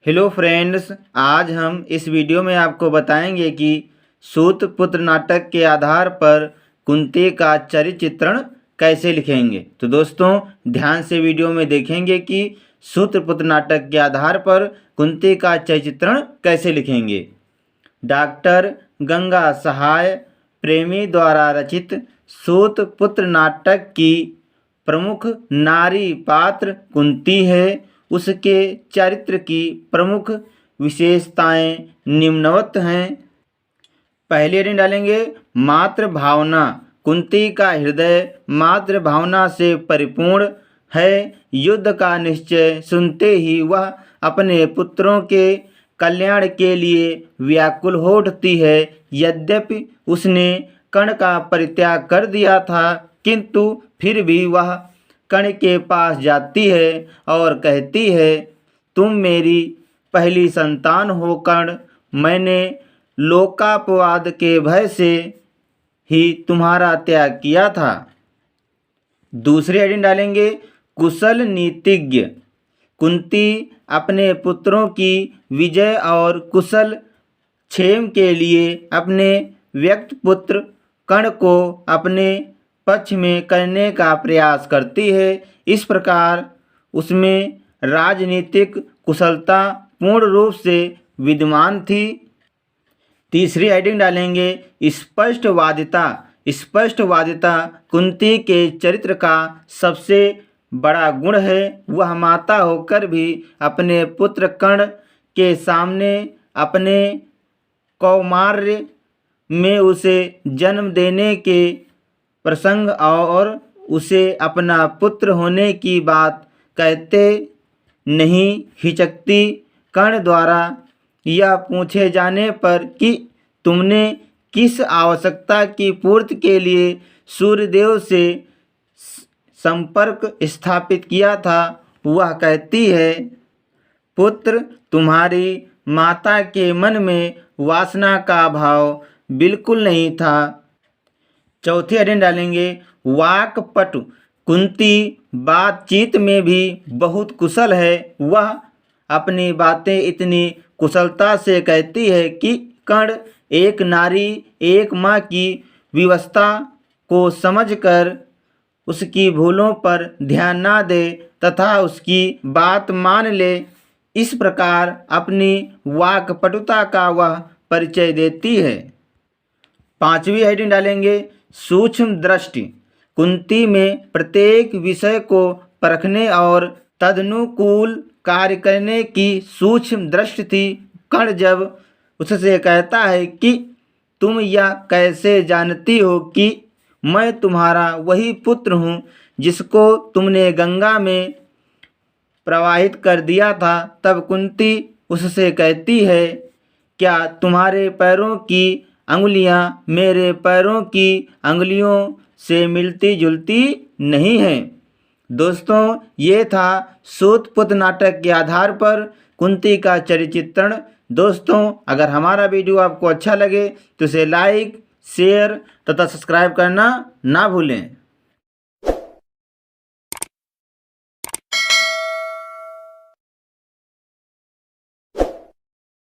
Hello friends, आज हम इस वीडियो में आपको बताएंगे कि सूत पुत्र नाटक के आधार पर कुंती का चरित्र चित्रण कैसे लिखेंगे। तो दोस्तों ध्यान से वीडियो में देखेंगे कि सूत पुत्र नाटक के आधार पर कुंती का चरित्र चित्रण कैसे लिखेंगे। डॉक्टर गंगा सहाय प्रेमी द्वारा रचित सूत पुत्र नाटक की प्रमुख नारी पात्र कुंती है। उसके चरित्र की प्रमुख विशेषताएं निम्नवत हैं। पहली हेडिंग डालेंगे मातृ भावना। कुंती का हृदय मातृ भावना से परिपूर्ण है। युद्ध का निश्चय सुनते ही वह अपने पुत्रों के कल्याण के लिए व्याकुल हो उठती है। यद्यपि उसने कर्ण का परित्याग कर दिया था, किंतु फिर भी वह कर्ण के पास जाती है और कहती है, तुम मेरी पहली संतान हो कर्ण। मैंने लोकापवाद के भय से ही तुम्हारा त्याग किया था। दूसरी हेडिंग डालेंगे कुशल नीतिज्ञ। कुंती अपने पुत्रों की विजय और कुशल क्षेम के लिए अपने व्यक्त पुत्र कर्ण को अपने पक्ष में करने का प्रयास करती है। इस प्रकार उसमें राजनीतिक कुशलता पूर्ण रूप से विद्यमान थी। तीसरी हेडिंग डालेंगे स्पष्टवादिता। स्पष्टवादिता कुंती के चरित्र का सबसे बड़ा गुण है। वह माता होकर भी अपने पुत्र कर्ण के सामने अपने कौमार्य में उसे जन्म देने के प्रसंग और उसे अपना पुत्र होने की बात कहते नहीं हिचकती। कर्ण द्वारा यह पूछे जाने पर कि तुमने किस आवश्यकता की पूर्ति के लिए सूर्यदेव से संपर्क स्थापित किया था, वह कहती है, पुत्र, तुम्हारी माता के मन में वासना का भाव बिल्कुल नहीं था। चौथी हेडिंग डालेंगे वाक्पटु। कुंती बातचीत में भी बहुत कुशल है। वह अपनी बातें इतनी कुशलता से कहती है कि कर्ण एक नारी एक माँ की विवशता को समझकर उसकी भूलों पर ध्यान ना दे तथा उसकी बात मान ले। इस प्रकार अपनी वाक्पटुता का वह परिचय देती है। पांचवी हेडिंग डालेंगे सूक्ष्म दृष्टि। कुंती में प्रत्येक विषय को परखने और तदनुकूल कार्य करने की सूक्ष्म दृष्टि थी। कर्ण जब उससे कहता है कि तुम यह कैसे जानती हो कि मैं तुम्हारा वही पुत्र हूँ जिसको तुमने गंगा में प्रवाहित कर दिया था, तब कुंती उससे कहती है, क्या तुम्हारे पैरों की अंगुलियां मेरे पैरों की अंगुलियों से मिलती जुलती नहीं हैं। दोस्तों ये था सूत पुत्र नाटक के आधार पर कुंती का चरित्र चित्रण। दोस्तों अगर हमारा वीडियो आपको अच्छा लगे तो इसे लाइक, शेयर तथा सब्सक्राइब करना ना भूलें।